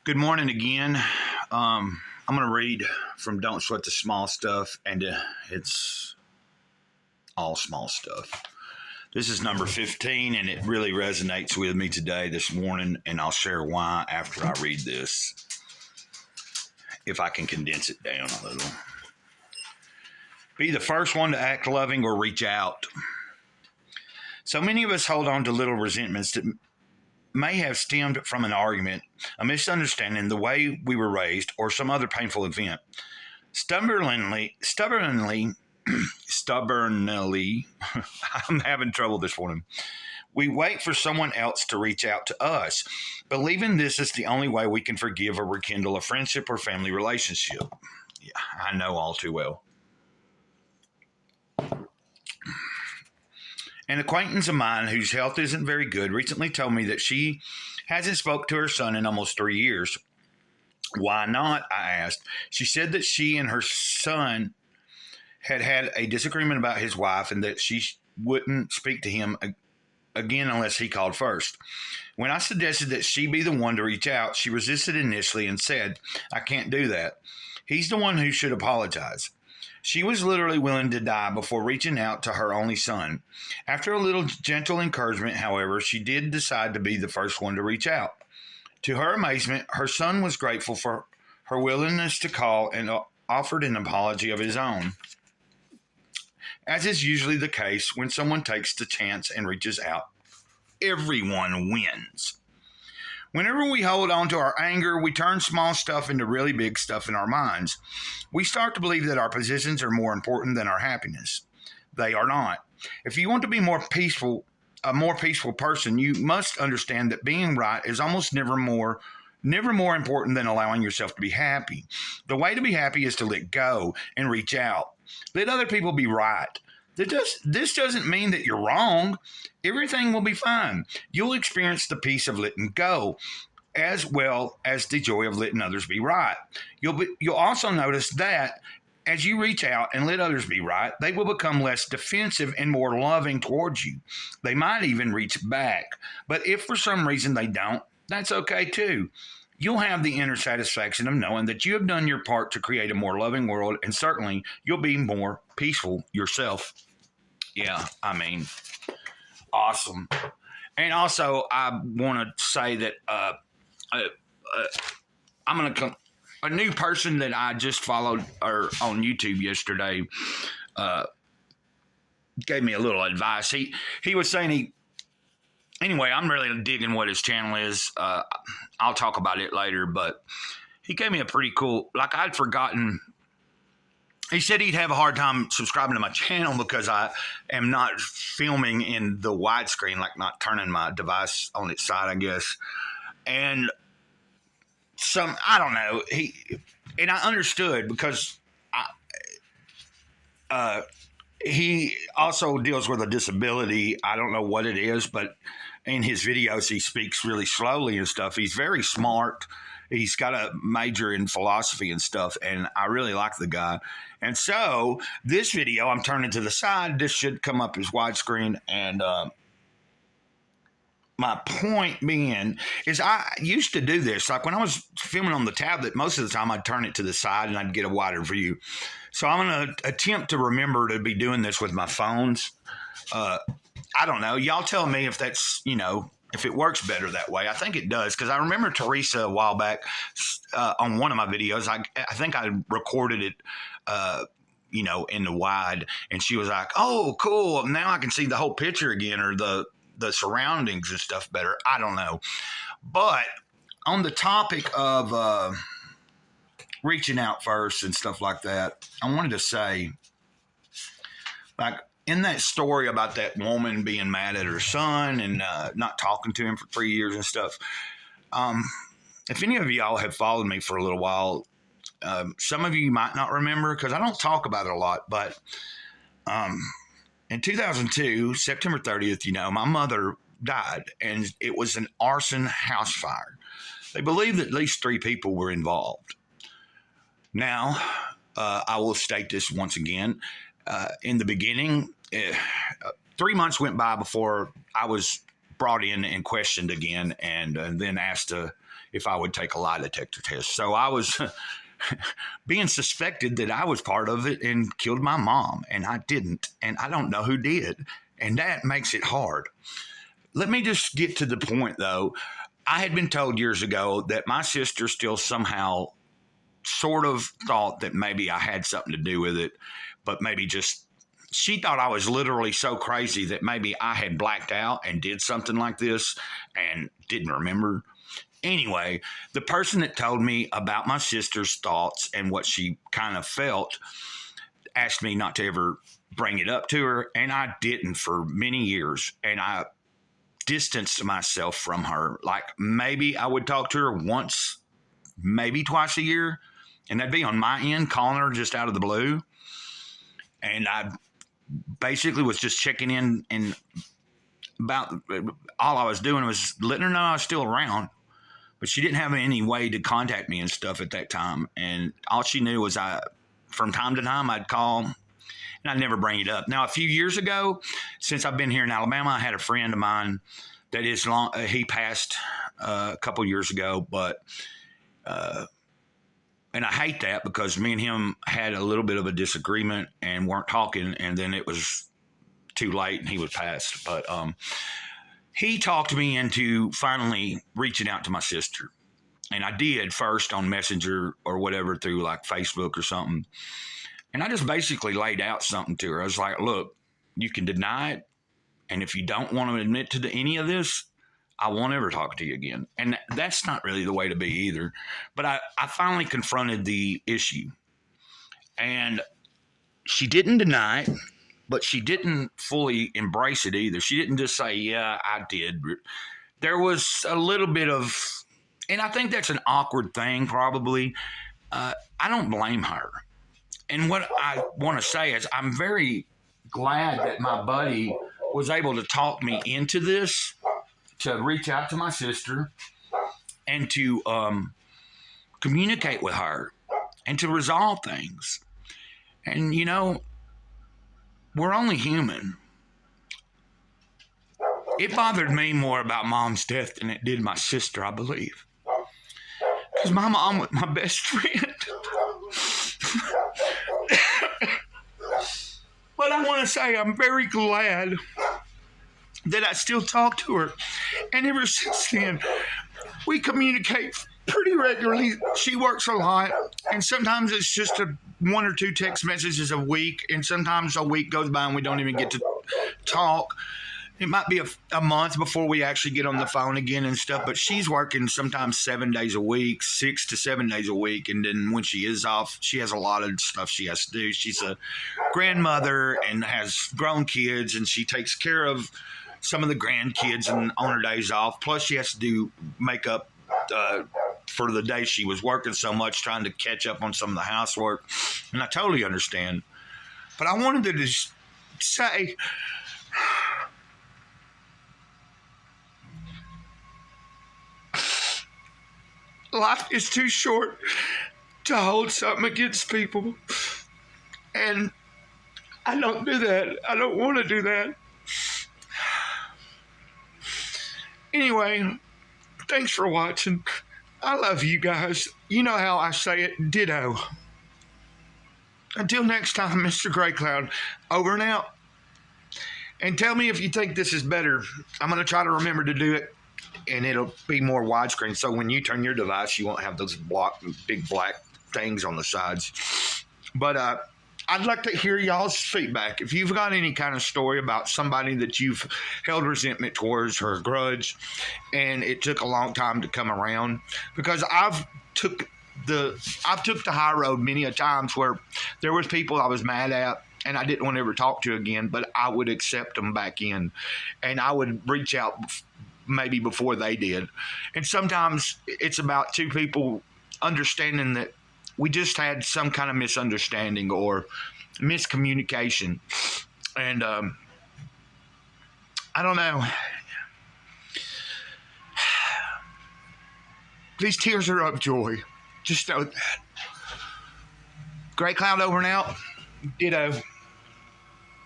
Good morning again. I'm going to read from Don't Sweat the Small Stuff, and it's all small stuff. This is number 15, and it really resonates with me today, this morning, and I'll share why after I read this, if I can condense it down a little. Be the first one to act loving or reach out. So many of us hold on to little resentments that may have stemmed from an argument, a misunderstanding, the way we were raised, or some other painful event. Stubbornly, I'm having trouble this morning. We wait for someone else to reach out to us, believing this is the only way we can forgive or rekindle a friendship or family relationship. Yeah, I know all too well. An acquaintance of mine whose health isn't very good recently told me that she hasn't spoke to her son in almost 3 years. Why not? I asked. She said that she and her son had a disagreement about his wife and that she wouldn't speak to him again unless he called first. When I suggested that she be the one to reach out, she resisted initially and said, "I can't do that. He's the one who should apologize." She was literally willing to die before reaching out to her only son. After a little gentle encouragement, however, she did decide to be the first one to reach out. To her amazement, her son was grateful for her willingness to call and offered an apology of his own. As is usually the case when someone takes the chance and reaches out, everyone wins. Whenever we hold on to our anger, we turn small stuff into really big stuff in our minds. We start to believe that our positions are more important than our happiness. They are not. If you want to be a more peaceful person, you must understand that being right is almost never more important than allowing yourself to be happy. The way to be happy is to let go and reach out. Let other people be right. This doesn't mean that you're wrong. Everything will be fine. You'll experience the peace of letting go, as well as the joy of letting others be right. You'll also notice that as you reach out and let others be right, they will become less defensive and more loving towards you. They might even reach back. But if for some reason they don't, that's okay too. You'll have the inner satisfaction of knowing that you have done your part to create a more loving world, and certainly you'll be more peaceful yourself. Yeah, I mean, awesome. And also, I want to say that I'm going to a new person that I just followed on YouTube yesterday gave me a little advice. He was saying anyway, I'm really digging what his channel is. I'll talk about it later, but he gave me a pretty cool, like I'd forgotten. He said he'd have a hard time subscribing to my channel because I am not filming in the widescreen, like not turning my device on its side, I guess. And I don't know. And I understood because he also deals with a disability. I don't know what it is, but in his videos, he speaks really slowly and stuff. He's very smart. He's got a major in philosophy and stuff, and I really like the guy. And so this video, I'm turning to the side. This should come up as widescreen. And my point being is I used to do this. Like when I was filming on the tablet, most of the time I'd turn it to the side and I'd get a wider view. So I'm going to attempt to remember to be doing this with my phones. I don't know. Y'all tell me if that's, if it works better that way. I think it does, because I remember Teresa a while back on one of my videos. I think I recorded it, in the wide, and she was like, "Oh, cool. Now I can see the whole picture again, or the surroundings and stuff better." I don't know. But on the topic of reaching out first and stuff like that, I wanted to say, like, in that story about that woman being mad at her son and not talking to him for 3 years and stuff, if any of y'all have followed me for a little while, some of you might not remember because I don't talk about it a lot, but in 2002, September 30th, my mother died, and it was an arson house fire. They believe that at least 3 people were involved. Now, I will state this once again. In the beginning, 3 months went by before I was brought in and questioned again, and then asked if I would take a lie detector test. So I was being suspected that I was part of it and killed my mom, and I didn't, and I don't know who did, and that makes it hard. Let me just get to the point, though. I had been told years ago that my sister still somehow sort of thought that maybe I had something to do with it, but maybe just she thought I was literally so crazy that maybe I had blacked out and did something like this and didn't remember. Anyway, the person that told me about my sister's thoughts and what she kind of felt asked me not to ever bring it up to her, and I didn't for many years. And I distanced myself from her. Like maybe I would talk to her once, maybe twice a year, and that'd be on my end, calling her just out of the blue. And I basically was just checking in, and about all I was doing was letting her know I was still around. But she didn't have any way to contact me and stuff at that time. And all she knew was from time to time, I'd call and I'd never bring it up. Now, a few years ago, since I've been here in Alabama, I had a friend of mine that he passed a couple years ago, but and I hate that because me and him had a little bit of a disagreement and weren't talking, and then it was too late and he was passed. But he talked me into finally reaching out to my sister. And I did first on Messenger or whatever through like Facebook or something. And I just basically laid out something to her. I was like, look, you can deny it. And if you don't want to admit to any of this, I won't ever talk to you again. And that's not really the way to be either. But I finally confronted the issue. And she didn't deny it, but she didn't fully embrace it either. She didn't just say, yeah, I did. There was a little bit of, and I think that's an awkward thing probably. I don't blame her. And what I want to say is I'm very glad that my buddy was able to talk me into this, to reach out to my sister and to communicate with her and to resolve things. And, you know, we're only human. It bothered me more about Mom's death than it did my sister, I believe. Because my mom was my best friend. But I want to say I'm very glad that I still talk to her. And ever since then, we communicate pretty regularly. She works a lot, and sometimes it's just one or two text messages a week, and sometimes a week goes by and we don't even get to talk. It might be a month before we actually get on the phone again and stuff, but she's working sometimes 7 days a week, 6 to 7 days a week, and then when she is off, she has a lot of stuff she has to do. She's a grandmother and has grown kids, and she takes care of some of the grandkids and on her days off. Plus, she has to do makeup for the day she was working so much, trying to catch up on some of the housework. And I totally understand. But I wanted to just say, life is too short to hold something against people. And I don't do that. I don't want to do that. Anyway, thanks for watching. I love you guys. You know how I say it, ditto. Until next time, Mr. Gray Cloud, over and out. And tell me if you think this is better. I'm going to try to remember to do it, and it'll be more widescreen. So when you turn your device, you won't have those big black things on the sides. But I'd like to hear y'all's feedback. If you've got any kind of story about somebody that you've held resentment towards or a grudge, and it took a long time to come around, because I've took the high road many a times where there was people I was mad at and I didn't want to ever talk to again, but I would accept them back in, and I would reach out maybe before they did. And sometimes it's about two people understanding that we just had some kind of misunderstanding or miscommunication. And I don't know. These tears are of joy. Just know that. Gray Cloud over and out. Ditto.